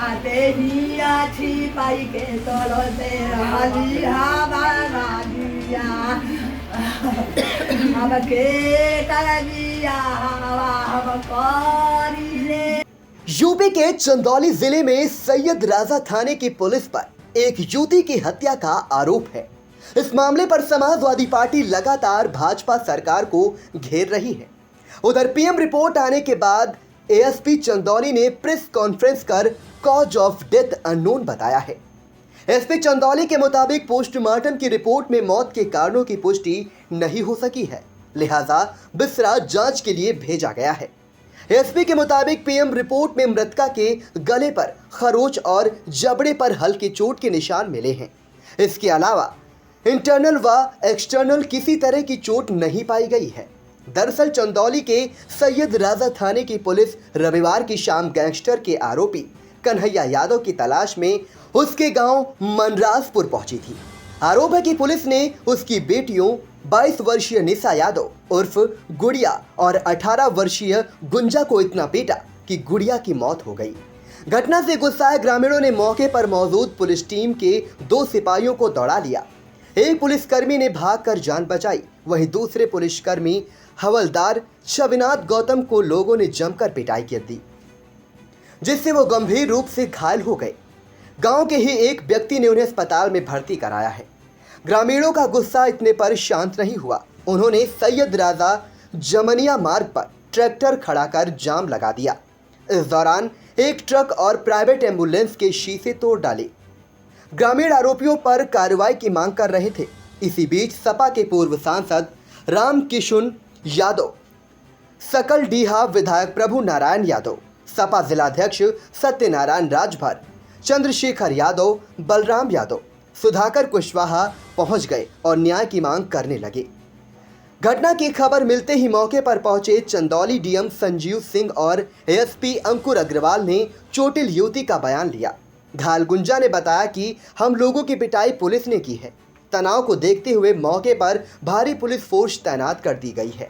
आते ही आछी पाई के तोलो से राजी हमारा दिया अब के कर दिया हम करी ले। यूपी के चंदौली जिले में सैयद राजा थाने की पुलिस पर एक युवती की हत्या का आरोप है। इस मामले पर समाजवादी पार्टी लगातार भाजपा सरकार को घेर रही है। उधर पीएम रिपोर्ट आने के बाद एएसपी चंदौली ने प्रेस कॉन्फ्रेंस कर कॉज ऑफ डेथ अननोन बताया है। एसपी चंदौली के मुताबिक पोस्टमार्टम की रिपोर्ट में मौत के कारणों की पुष्टि नहीं हो सकी है, लिहाजा बिस्रा जांच के लिए भेजा गया है। एसपी के मुताबिक पीएम रिपोर्ट में मृतका के गले पर खरोच और जबड़े पर हल्के चोट के निशान मिले हैं। इसके अलावा इंटरनल व एक्सटर्नल किसी तरह की चोट नहीं पाई गई है। दरअसल चंदौली के सैयद राजा थाने की पुलिस रविवार की शाम गैंगस्टर के आरोपी कन्हैया यादव की तलाश में उसके गांव मनराजपुर पहुंची थी। आरोप है कि पुलिस ने उसकी बेटियों 22 वर्षीय निशा यादव उर्फ गुड़िया और 18 वर्षीय गुंजा को इतना पीटा कि गुड़िया की मौत हो गई। घटना से गुस्साए ग्रामीणों ने मौके पर मौजूद पुलिस टीम के 2 सिपाहियों को दौड़ा लिया। एक पुलिसकर्मी ने भागकर जान बचाई, वहीं दूसरे पुलिसकर्मी हवलदार शविनाथ गौतम को लोगों ने जमकर पिटाई कर दी, जिससे वो गंभीर रूप से घायल हो गए। गांव के ही एक व्यक्ति ने उन्हें अस्पताल में भर्ती कराया है। ग्रामीणों का गुस्सा इतने पर शांत नहीं हुआ। उन्होंने सैयद राजा जमनिया मार्ग पर ट्रैक्टर खड़ा कर जाम लगा दिया। इस दौरान एक ट्रक और प्राइवेट एम्बुलेंस के शीशे तोड़ डाले। ग्रामीण आरोपियों पर कार्रवाई की मांग कर रहे थे। इसी बीच सपा के पूर्व सांसद रामकिशुन यादव, सकलडीहा विधायक प्रभु नारायण यादव, सपा जिलाध्यक्ष सत्यनारायण राजभर, चंद्रशेखर यादव, बलराम यादव, सुधाकर कुशवाहा पहुंच गए और न्याय की मांग करने लगे। घटना की खबर मिलते ही मौके पर पहुंचे चंदौली डीएम संजीव सिंह और एएसपी अंकुर अग्रवाल ने चोटिल युवती का बयान लिया। घायल गुंजा ने बताया कि हम लोगों की पिटाई पुलिस ने की है। तनाव को देखते हुए मौके पर भारी पुलिस फोर्स तैनात कर दी गई है।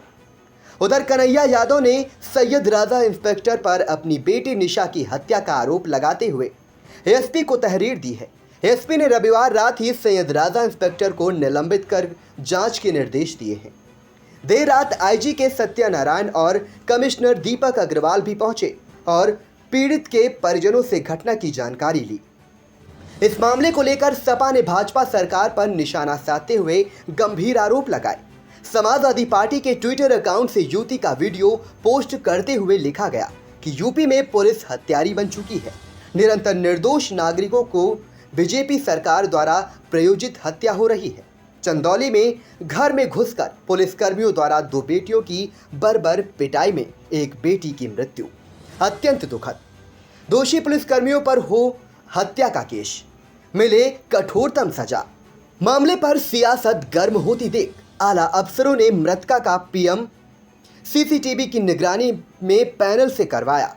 उधर कन्हैया यादव ने सैयद राजा इंस्पेक्टर पर अपनी बेटी निशा की हत्या का आरोप लगाते हुए एसपी को तहरीर दी है। एसपी ने रविवार रात ही सैयद राजा इंस्पेक्टर को निलंबित कर जांच के निर्देश दिए हैं। देर रात आईजी के सत्यनारायण और कमिश्नर दीपक अग्रवाल भी पहुंचे और पीड़ित के परिजनों से घटना की जानकारी ली। इस मामले को लेकर सपा ने भाजपा सरकार पर निशाना साधते हुए गंभीर आरोप लगाए। समाजवादी पार्टी के ट्विटर अकाउंट से युवती का वीडियो पोस्ट करते हुए लिखा गया कि यूपी में पुलिस हत्यारी बन चुकी है। निरंतर निर्दोष नागरिकों को बीजेपी सरकार द्वारा प्रायोजित हत्या हो रही है। चंदौली में घर में घुसकर पुलिसकर्मियों द्वारा 2 बेटियों की बर्बर पिटाई में एक बेटी की मृत्यु अत्यंत दुखद। दोषी पुलिसकर्मियों पर हो हत्या का केस, मिले कठोरतम सजा। मामले पर सियासत गर्म होती देख आला अफसरों ने मृतका का पीएम सीसीटीवी की निगरानी में पैनल से करवाया।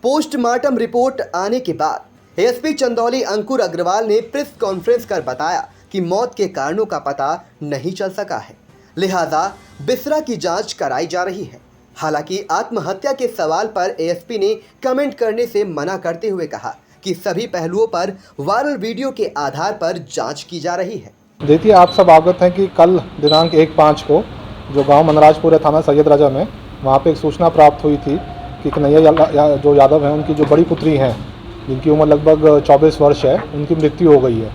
पोस्टमार्टम रिपोर्ट आने के बाद एएसपी चंदौली अंकुर अग्रवाल ने प्रेस कॉन्फ्रेंस कर बताया कि मौत के कारणों का पता नहीं चल सका है, लिहाजा बिस्रा की जांच कराई जा रही है। हालांकि आत्महत्या के सवाल पर एएसपी ने कमेंट करने से मना करते हुए कहा कि सभी पहलुओं पर वायरल वीडियो के आधार पर जांच की जा रही है। देखिए, आप सब अवगत हैं कि कल दिनांक 1/5 को जो गांव मनराजपुर थाना सैयद राजा में वहां पे एक सूचना प्राप्त हुई थी कि कन्हैया जो यादव हैं उनकी जो बड़ी पुत्री हैं जिनकी उम्र लगभग 24 वर्ष है, उनकी मृत्यु हो गई है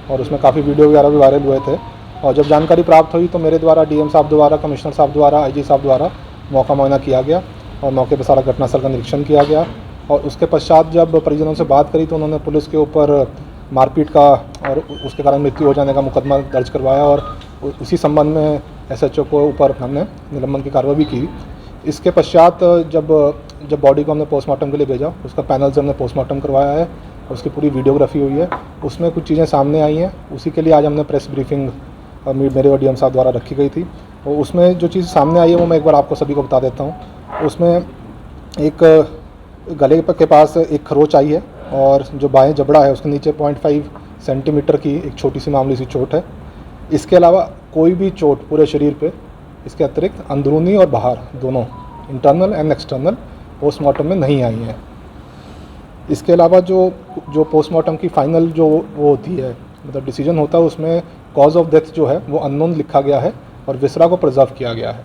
और उसमें काफ़ी वीडियो वगैरह भी वायरल हुए थे। और जब जानकारी प्राप्त हुई तो मेरे द्वारा डीएम साहब द्वारा, कमिश्नर साहब द्वारा, आईजी साहब द्वारा मौका मुआयना किया गया और मौके पर सारा घटनास्थल का निरीक्षण किया गया। और उसके पश्चात जब परिजनों से बात करी तो उन्होंने पुलिस के ऊपर मारपीट का और उसके कारण मृत्यु हो जाने का मुकदमा दर्ज करवाया और उसी संबंध में एसएचओ को ऊपर हमने निलंबन की कार्रवाई भी की। इसके पश्चात जब बॉडी को हमने पोस्टमार्टम के लिए भेजा, उसका पैनल से हमने पोस्टमार्टम करवाया है और उसकी पूरी वीडियोग्राफी हुई है। उसमें कुछ चीज़ें सामने आई हैं, उसी के लिए आज हमने प्रेस ब्रीफिंग मेरे और डीएम साहब द्वारा रखी गई थी। और उसमें जो चीज़ सामने आई है वो मैं एक बार आपको सभी को बता देता हूँ। उसमें एक गले के पास एक खरोच आई है और जो बाएं जबड़ा है उसके नीचे 0.5 सेंटीमीटर की एक छोटी सी मामूली सी चोट है। इसके अलावा कोई भी चोट पूरे शरीर पे इसके अतिरिक्त अंदरूनी और बाहर दोनों, इंटरनल एंड एक्सटर्नल, पोस्टमार्टम में नहीं आई हैं। इसके अलावा जो पोस्टमार्टम की फ़ाइनल जो वो होती है, मतलब डिसीजन होता है, उसमें कॉज ऑफ डेथ जो है वो अननोन लिखा गया है और विसरा को प्रिजर्व किया गया है।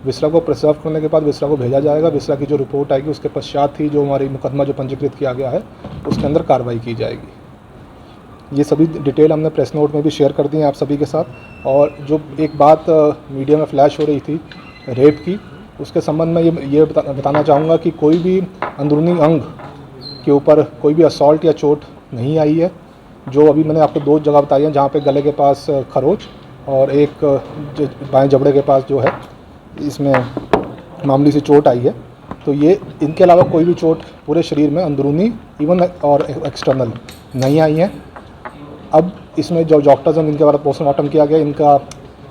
विसरा को प्रिजर्व करने के बाद विसरा को भेजा जाएगा। विसरा की जो रिपोर्ट आएगी उसके पश्चात ही जो हमारी मुकदमा जो पंजीकृत किया गया है उसके अंदर कार्रवाई की जाएगी। ये सभी डिटेल हमने प्रेस नोट में भी शेयर कर दी हैं आप सभी के साथ। और जो एक बात मीडिया में फ्लैश हो रही थी रेप की, उसके संबंध में ये बताना चाहूँगा कि कोई भी अंदरूनी अंग के ऊपर कोई भी असॉल्ट या चोट नहीं आई है। जो अभी मैंने आपको 2 जगह बताई हैं जहाँ पे गले के पास खरोच और एक बाएं जबड़े के पास जो है इसमें मामूली सी चोट आई है, तो ये इनके अलावा कोई भी चोट पूरे शरीर में अंदरूनी इवन और एक्सटर्नल नहीं आई है। अब इसमें जो डॉक्टर्स हैं जिनके द्वारा पोस्टमार्टम किया गया, इनका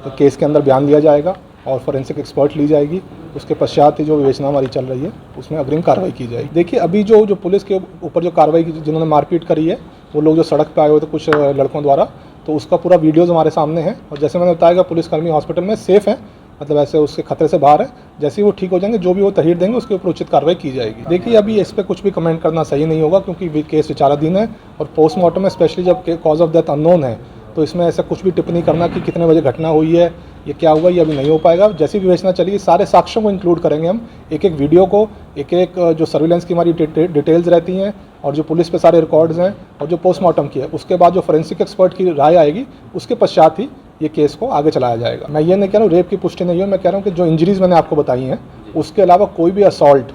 केस के अंदर बयान लिया जाएगा और फोरेंसिक एक्सपर्ट ली जाएगी। उसके पश्चात ही जो विवेचना हमारी चल रही है उसमें अग्रिम कार्रवाई की जाएगी। देखिए, अभी जो पुलिस के ऊपर जो कार्रवाई की, जिन्होंने मारपीट करी है, वो लोग जो सड़क पे आए हुए थे कुछ लड़कों द्वारा, तो उसका पूरा वीडियोज़ हमारे सामने है। और जैसे मैंने बताया, पुलिसकर्मी हॉस्पिटल में सेफ़ है, मतलब ऐसे उसके खतरे से बाहर है। जैसे ही वो ठीक हो जाएंगे, जो भी वो तहरीर देंगे उसके ऊपर उचित कार्रवाई की जाएगी। देखिए, अभी इस पर कुछ भी कमेंट करना सही नहीं होगा क्योंकि केस विचाराधीन है और पोस्टमार्टम में स्पेशली जब कॉज ऑफ डेथ अननोन है तो इसमें ऐसा कुछ भी टिप्पणी करना कि कितने बजे घटना हुई है, ये क्या हुआ, ये अभी नहीं हो पाएगा। जैसी विवेचना चलेगी सारे साक्ष्यों को इंक्लूड करेंगे हम, एक एक वीडियो को, एक एक जो सर्विलेंस की हमारी डिटेल्स रहती हैं और जो पुलिस पे सारे रिकॉर्ड्स हैं और जो पोस्टमार्टम की है, उसके बाद जो फोरेंसिक एक्सपर्ट की राय आएगी उसके पश्चात ही ये केस को आगे चलाया जाएगा। मैं ये नहीं कह रहा हूँ रेप की पुष्टि नहीं है, मैं कह रहा हूँ कि जो इंजरीज मैंने आपको बताई हैं उसके अलावा कोई भी असॉल्ट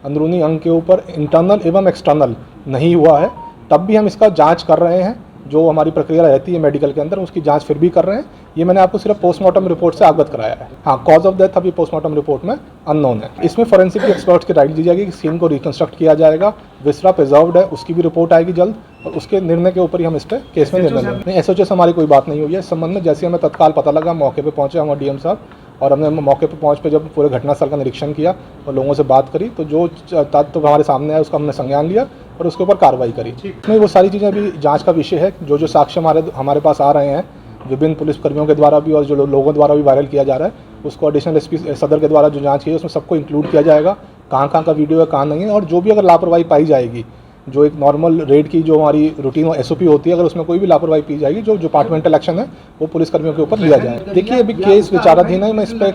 अंदरूनी अंग के ऊपर इंटरनल एवं एक्सटर्नल नहीं हुआ है। तब भी हम इसका जाँच कर रहे हैं, जो हमारी प्रक्रिया रहती है मेडिकल के अंदर उसकी जांच फिर भी कर रहे हैं। ये मैंने आपको सिर्फ पोस्टमार्टम रिपोर्ट से अवगत कराया है। हाँ, कॉज ऑफ डेथ अभी पोस्टमार्टम रिपोर्ट में अननोन है। इसमें फोरेंसिक एक्सपर्ट्स की राय दी जाएगी कि सीन को रिकंस्ट्रक्ट किया जाएगा। विसरा प्रिजर्व्ड है, उसकी भी रिपोर्ट आएगी जल्द और उसके निर्णय के ऊपर ही हम इस पर केस में निर्णय लेंगे। नहीं, एसओजी से हमारी कोई बात नहीं हुई है इस संबंध में। जैसे हमें तत्काल पता लगा, मौके पर पहुंचे हमारे डीएम साहब और हमने मौके पर पहुँच पे जब पूरे घटनास्थल का निरीक्षण किया और लोगों से बात करी, तो जो तथ्य हमारे सामने आया उसका हमने संज्ञान लिया और उसके ऊपर कार्रवाई करी। इसमें वो सारी चीज़ें अभी जांच का विषय है। जो साक्ष्य हमारे पास आ रहे हैं विभिन्न पुलिसकर्मियों के द्वारा भी और जो लोगों द्वारा भी वायरल किया जा रहा है, उसको एडिशनल एसपी सदर के द्वारा जो जांच की है उसमें सबको इंक्लूड किया जाएगा, कहाँ का वीडियो है, कहाँ नहीं है। और जो भी अगर लापरवाही पाई जाएगी, जो एक नॉर्मल रेड की जो हमारी रूटीन एसओपी होती है, अगर उसमें कोई भी लापरवाही पी जाएगी, जो डिपार्टमेंटल एक्शन है वो पुलिसकर्मियों के ऊपर लिया जाए। देखिए, अभी केस विचाराधीन है, मैं इस पर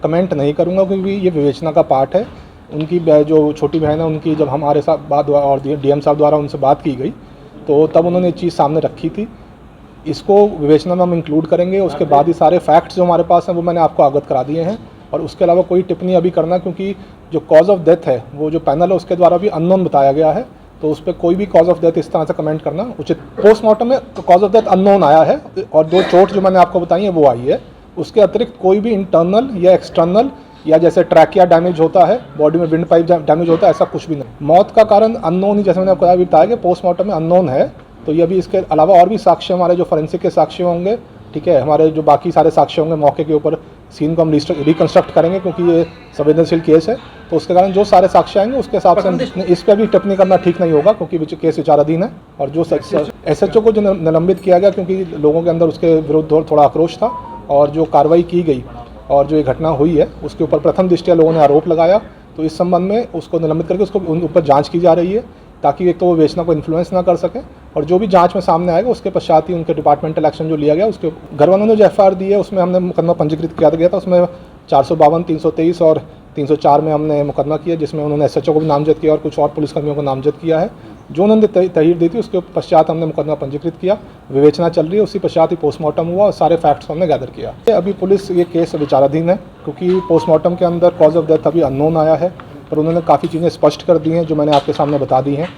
कमेंट नहीं करूँगा क्योंकि ये विवेचना का पार्ट है। उनकी जो छोटी बहन है, उनकी जब हमारे साथ बात और डीएम साहब द्वारा उनसे बात की गई तो तब उन्होंने ये चीज़ सामने रखी थी। इसको विवेचना में हम इंक्लूड करेंगे। उसके बाद ही सारे फैक्ट्स जो हमारे पास हैं वो मैंने आपको अवगत करा दिए हैं। और उसके अलावा कोई टिप्पणी अभी करना, क्योंकि जो कॉज ऑफ डेथ है वो जो पैनल है उसके द्वारा भी अननोन बताया गया है, तो उस पर कोई भी कॉज ऑफ डेथ इस तरह से कमेंट करना उचित। पोस्टमार्टम में तो कॉज ऑफ डेथ अननोन आया है और 2 चोट जो मैंने आपको बताई है वो आई है। उसके अतिरिक्त कोई भी इंटरनल या एक्सटर्नल या जैसे ट्रैकिया डैमेज होता है, बॉडी में विंड पाइप डैमेज होता है, ऐसा कुछ भी नहीं। मौत का कारण अननोन ही, जैसे मैंने आपको अभी बताया कि पोस्टमार्टम में अननोन है। तो ये अभी इसके अलावा और भी साक्ष्य हमारे जो फोरेंसिक के साक्ष्य होंगे, ठीक है, हमारे जो बाकी सारे साक्ष्य होंगे मौके के ऊपर, सीन को हम रिकंस्ट्रक्ट करेंगे क्योंकि ये संवेदनशील केस है। तो उसके कारण जो सारे साक्ष्य आएंगे उसके हिसाब से इस पर भी टिप्पणी करना ठीक नहीं होगा क्योंकि केस विचाराधीन है। और जो एसएचओ को जो निलंबित किया गया क्योंकि लोगों के अंदर उसके विरुद्ध थोड़ा आक्रोश था और जो कार्रवाई की गई और जो ये घटना हुई है उसके ऊपर प्रथम दृष्टया लोगों ने आरोप लगाया, तो इस संबंध में उसको निलंबित करके उसको उन ऊपर जांच की जा रही है ताकि एक तो वो विवेचना को इन्फ्लुएंस ना कर सके और जो भी जांच में सामने आएगा उसके पश्चात ही उनके डिपार्टमेंटल एक्शन जो लिया गया उसके घर वालों ने जो एफआईआर दी है उसमें हमने मुकदमा पंजीकृत किया गया था। उसमें 452, 323 और 304 में हमने मुकदमा किया, जिसमें उन्होंने एसएचओ को भी नामजद किया और कुछ और पुलिसकर्मियों को नामजद किया है। जो उन्होंने तहरीर दी थी उसके पश्चात हमने मुकदमा पंजीकृत किया, विवेचना चल रही है, उसी पश्चात ही पोस्टमार्टम हुआ और सारे फैक्ट्स हमने गैदर किया। अभी पुलिस ये केस विचाराधीन है क्योंकि पोस्टमार्टम के अंदर कॉज ऑफ डेथ अभी अननोन आया है, पर उन्होंने काफ़ी चीज़ें स्पष्ट कर दी हैं जो मैंने आपके सामने बता दी हैं।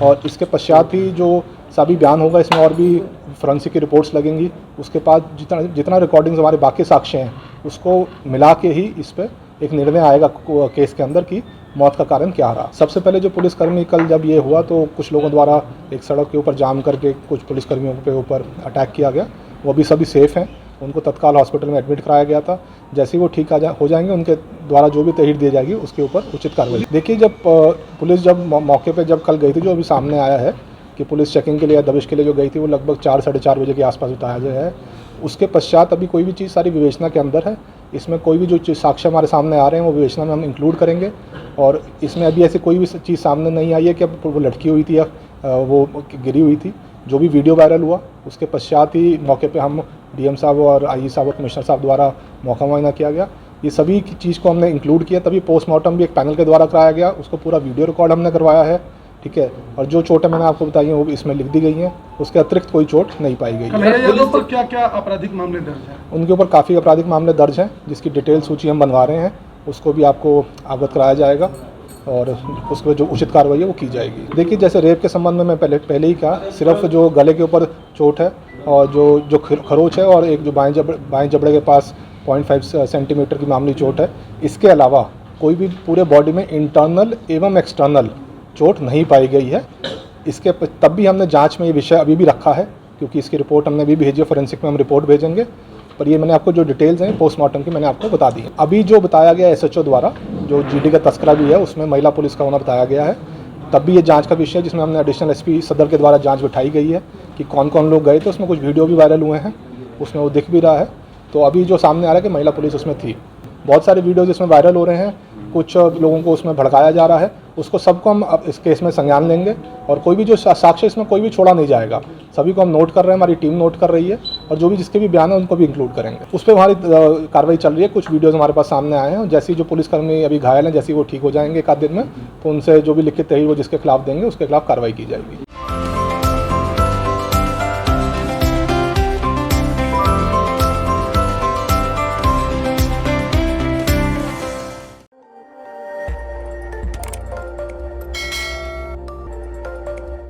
और इसके पश्चात ही जो सभी बयान होगा इसमें और भी फोरेंसिक की रिपोर्ट्स लगेंगी। उसके बाद जितना रिकॉर्डिंग्स हमारे बाकी साक्ष्य हैं उसको मिला के ही इस पर एक निर्णय आएगा केस के अंदर कि मौत का कारण क्या रहा। सबसे पहले जो पुलिसकर्मी कल जब ये हुआ तो कुछ लोगों द्वारा एक सड़क के ऊपर जाम करके कुछ पुलिसकर्मियों के ऊपर अटैक किया गया, वो भी सभी सेफ़ हैं, उनको तत्काल हॉस्पिटल में एडमिट कराया गया था। जैसे ही वो ठीक हो जाएंगे उनके द्वारा जो भी तहरीर दी जाएगी उसके ऊपर उचित कार्रवाई। देखिए, जब पुलिस जब मौके पे जब कल गई थी, जो अभी सामने आया है कि पुलिस चेकिंग के लिए या दबिश के लिए जो गई थी वो लगभग 4 साढ़े 4 बजे के आसपास बताया गया है। उसके पश्चात अभी कोई भी चीज़ सारी विवेचना के अंदर है। इसमें कोई भी जो साक्ष्य हमारे सामने आ रहे हैं वो विवेचना में हम इंक्लूड करेंगे। और इसमें अभी ऐसी कोई भी चीज़ सामने नहीं आई है कि अब वो लटकी हुई थी या वो गिरी हुई थी। जो भी वीडियो वायरल हुआ उसके पश्चात ही मौके पे हम डीएम साहब और आईजी साहब और कमिश्नर साहब द्वारा मौका मुआयना किया गया। ये सभी की चीज़ को हमने इंक्लूड किया, तभी पोस्टमार्टम भी एक पैनल के द्वारा कराया गया, उसको पूरा वीडियो रिकॉर्ड हमने करवाया है, ठीक है। और जो चोटें मैंने आपको बताई हैं वो भी इसमें लिख दी गई हैं, उसके अतिरिक्त कोई चोट नहीं पाई गई है। पुलिस पर क्या क्या आपराधिक मामले दर्ज हैं? उनके ऊपर काफ़ी आपराधिक मामले दर्ज हैं, जिसकी डिटेल सूची हम बनवा रहे हैं, उसको भी आपको अवगत कराया जाएगा और उस पर जो उचित कार्रवाई है वो की जाएगी। देखिए, जैसे रेप के संबंध में मैं पहले ही कहा, सिर्फ जो गले के ऊपर चोट है और जो खरोच है और एक जो बाएं जबड़े के पास 0.5 सेंटीमीटर की मामूली चोट है, इसके अलावा कोई भी पूरे बॉडी में इंटरनल एवं एक्सटर्नल चोट नहीं पाई गई है। इसके तब भी हमने जांच में ये विषय अभी भी रखा है, क्योंकि इसकी रिपोर्ट हमने भी भेजी है, फोरेंसिक में हम रिपोर्ट भेजेंगे। पर ये मैंने आपको जो डिटेल्स हैं पोस्टमार्टम की मैंने आपको बता दी है। अभी जो बताया गया एसएचओ द्वारा जो जीडी का तस्करा भी है उसमें महिला पुलिस का होना बताया गया है। तब भी ये जांच का विषय है, जिसमें हमने एडिशनल एसपी सदर के द्वारा जांच बिठाई गई है कि कौन कौन लोग गए थे। उसमें कुछ वीडियो भी वायरल हुए हैं, उसमें वो दिख भी रहा है। तो अभी जो सामने आ रहा है कि महिला पुलिस उसमें थी। बहुत सारे वीडियोज़ इसमें वायरल हो रहे हैं, कुछ लोगों को उसमें भड़काया जा रहा है, उसको सबको हम अब इस केस में संज्ञान लेंगे और कोई भी जो साक्ष्य इसमें कोई भी छोड़ा नहीं जाएगा। सभी को हम नोट कर रहे हैं, हमारी टीम नोट कर रही है और जो भी जिसके भी बयान है उनको भी इंक्लूड करेंगे। उस पर हमारी कार्रवाई चल रही है। कुछ वीडियोज़ हमारे पास सामने आए हैं और जैसे जो पुलिसकर्मी अभी घायल हैं, जैसे वो ठीक हो जाएंगे एक आध दिन में, तो उनसे जो भी लिखित तहरीर वो जिसके खिलाफ देंगे उसके खिलाफ कार्रवाई की जाएगी।